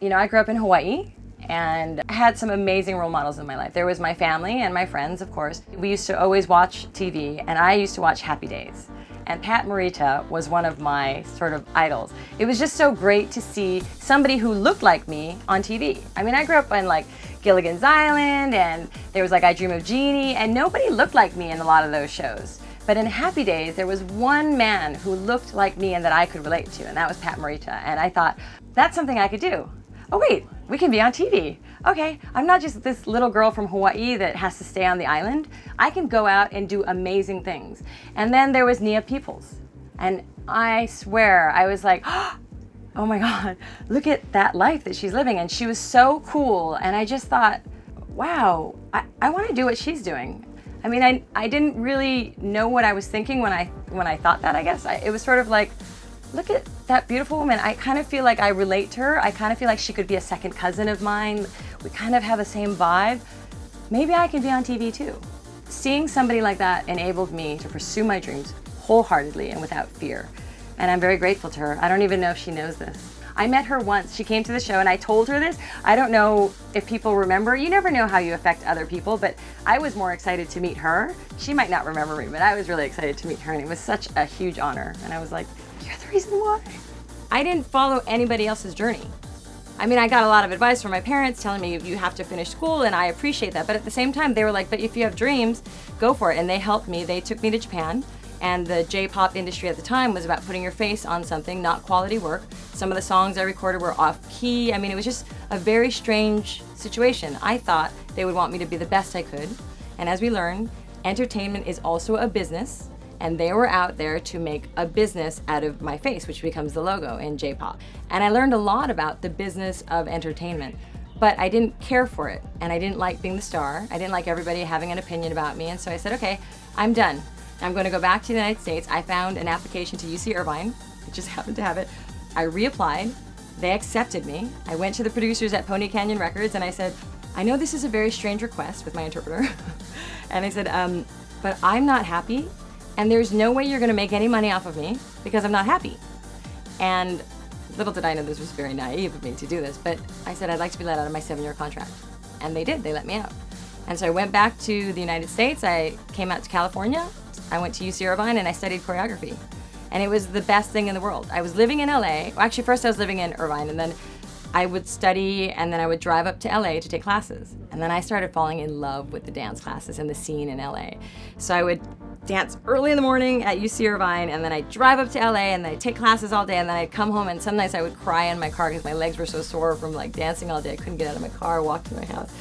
I grew up in Hawaii and I had some amazing role models in my life. There was my family and my friends, of course. We used to always watch TV, and I used to watch Happy Days. And Pat Morita was one of my sort of idols. It was just so great to see somebody who looked like me on TV. I mean, I grew up in like Gilligan's Island, and there was like I Dream of Jeannie, and nobody looked like me in a lot of those shows. But in Happy Days, there was one man who looked like me and that I could relate to, and that was Pat Morita. And I thought, that's something I could do. Oh wait, we can be on TV. Okay, I'm not just this little girl from Hawaii that has to stay on the island. I can go out and do amazing things. And then there was Nia Peoples. And I swear, I was like, oh my God, look at that life that she's living. And she was so cool. And I just thought, wow, I want to do what she's doing. I mean, I didn't really know what I was thinking when I thought that, I guess. It was sort of like, look at that beautiful woman. I kind of feel like I relate to her. I kind of feel like she could be a second cousin of mine. We kind of have the same vibe. Maybe I can be on TV too. Seeing somebody like that enabled me to pursue my dreams wholeheartedly and without fear. And I'm very grateful to her. I don't even know if she knows this. I met her once. She came to the show and I told her this. I don't know if people remember. You never know how you affect other people, but I was more excited to meet her. She might not remember me, but I was really excited to meet her, and it was such a huge honor. And I was like, you're the reason why. I didn't follow anybody else's journey. I mean, I got a lot of advice from my parents telling me you have to finish school, and I appreciate that. But at the same time, they were like, but if you have dreams, go for it. And they helped me. They took me to Japan. And the J-pop industry at the time was about putting your face on something, not quality work. Some of the songs I recorded were off key. I mean, it was just a very strange situation. I thought they would want me to be the best I could. And as we learned, entertainment is also a business. And they were out there to make a business out of my face, which becomes the logo in J-pop. And I learned a lot about the business of entertainment, but I didn't care for it. And I didn't like being the star. I didn't like everybody having an opinion about me. And so I said, okay, I'm done. I'm going to go back to the United States. I found an application to UC Irvine. I just happened to have it. I reapplied. They accepted me. I went to the producers at Pony Canyon Records and I said, I know this is a very strange request with my interpreter. And I said, but I'm not happy. And there's no way you're going to make any money off of me because I'm not happy. And little did I know this was very naive of me to do this, but I said I'd like to be let out of my 7-year contract. And they did. They let me out. And so I went back to the United States. I came out to California. I went to UC Irvine and I studied choreography. And it was the best thing in the world. I was living in LA. Well, actually, first I was living in Irvine, and then I would study, and then I would drive up to LA to take classes. And then I started falling in love with the dance classes and the scene in LA. So I would dance early in the morning at UC Irvine, and then I'd drive up to LA, and then I'd take classes all day, and then I'd come home, and some nights I would cry in my car because my legs were so sore from like dancing all day. I couldn't get out of my car, walk to my house.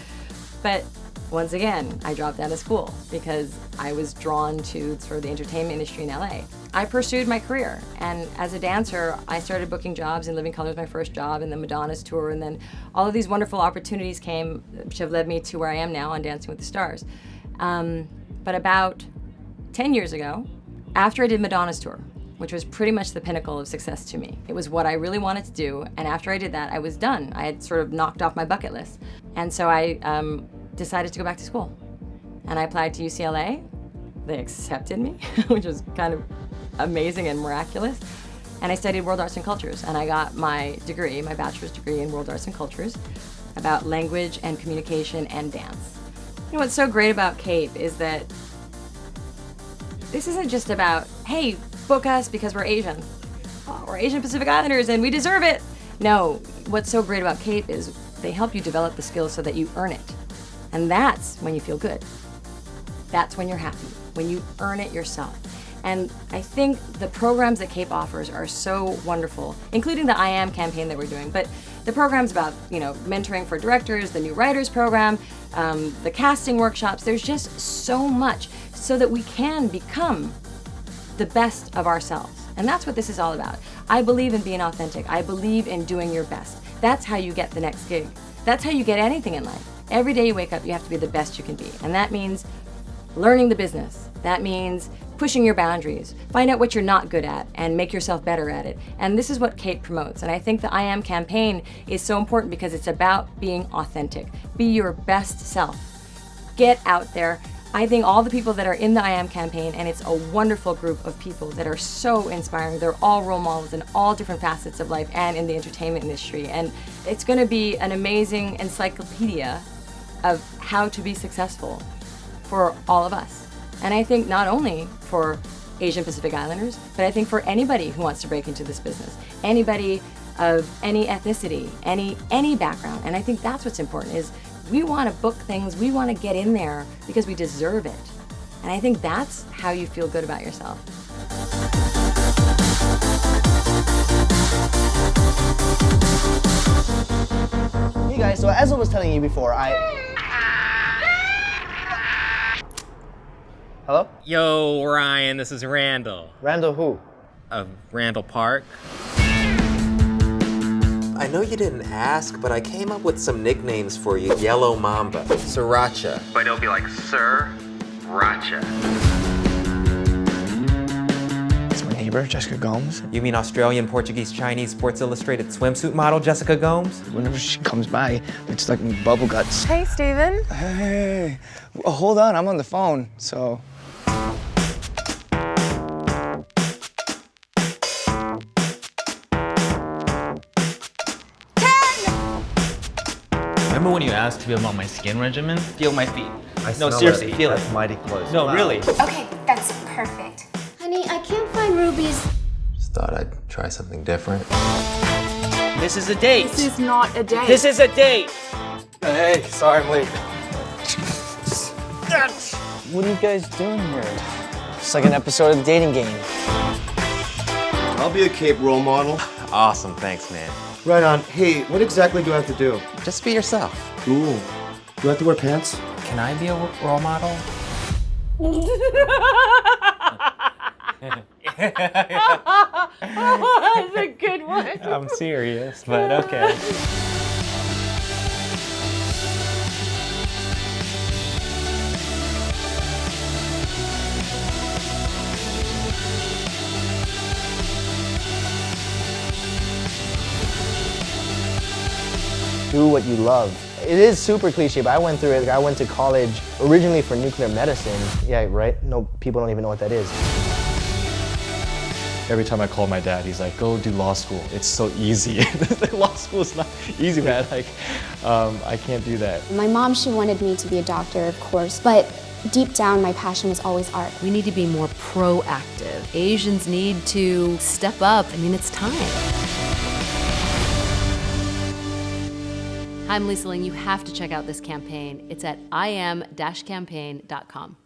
But once again, I dropped out of school because I was drawn to sort of the entertainment industry in LA. I pursued my career, and as a dancer, I started booking jobs, and Living Color was my first job, and then Madonna's tour, and then all of these wonderful opportunities came, which have led me to where I am now on Dancing with the Stars. But about 10 years ago, after I did Madonna's tour, which was pretty much the pinnacle of success to me. It was what I really wanted to do, and after I did that, I was done. I had sort of knocked off my bucket list. And so I decided to go back to school. And I applied to UCLA. They accepted me, which was kind of amazing and miraculous. And I studied World Arts and Cultures, and I got my degree, my bachelor's degree in World Arts and Cultures, about language and communication and dance. You know what's so great about CAPE is that this isn't just about, hey, book us because we're Asian. Oh, we're Asian Pacific Islanders and we deserve it. No, what's so great about CAPE is they help you develop the skills so that you earn it. And that's when you feel good. That's when you're happy, when you earn it yourself. And I think the programs that CAPE offers are so wonderful, including the I Am campaign that we're doing. But the programs about, mentoring for directors, the new writers program, the casting workshops, there's just so much so that we can become the best of ourselves. And that's what this is all about. I believe in being authentic. I believe in doing your best. That's how you get the next gig. That's how you get anything in life. Every day you wake up, you have to be the best you can be. And that means learning the business. That means pushing your boundaries. Find out what you're not good at and make yourself better at it. And this is what CAPE promotes. And I think the I Am campaign is so important because it's about being authentic. Be your best self. Get out there. I think all the people that are in the I Am campaign, and it's a wonderful group of people that are so inspiring. They're all role models in all different facets of life and in the entertainment industry. And it's going to be an amazing encyclopedia of how to be successful for all of us. And I think not only for Asian Pacific Islanders, but I think for anybody who wants to break into this business, anybody of any ethnicity, any background. And I think that's what's important is we want to book things, we want to get in there because we deserve it. And I think that's how you feel good about yourself. Hey guys, so as I was telling you before, Hello? Yo, Ryan, this is Randall. Randall who? Of Randall Park. I know you didn't ask, but I came up with some nicknames for you. Yellow Mamba, Sriracha. But it'll be like Sir-Racha. It's my neighbor, Jessica Gomes. You mean Australian, Portuguese, Chinese, Sports Illustrated swimsuit model Jessica Gomes? Whenever she comes by, it's like bubble guts. Hey, Steven. Hey, well, hold on, I'm on the phone, so. Remember when you asked me about my skin regimen? Feel my feet. No, smell seriously, it. feel That's it. mighty close. No, Wow. really. Okay, that's perfect. Honey, I can't find rubies. Just thought I'd try something different. This is a date. This is not a date. This is a date. Hey, sorry I'm late. What are you guys doing here? It's like an episode of the dating game. I'll be a Cape role model. Awesome, thanks, man. Right on. Hey, what exactly do I have to do? Just be yourself. Cool. Do I have to wear pants? Can I be a role model? That's a good one. I'm serious, but okay. Do what you love. It is super cliche, but I went through it. I went to college originally for nuclear medicine. Yeah, right? No, people don't even know what that is. Every time I call my dad, he's like, go do law school. It's so easy. Law school is not easy, man. Like, I can't do that. My mom, she wanted me to be a doctor, of course, but deep down, my passion was always art. We need to be more proactive. Asians need to step up. I mean, it's time. I'm Lisa Ling. You have to check out this campaign. It's at im-campaign.com.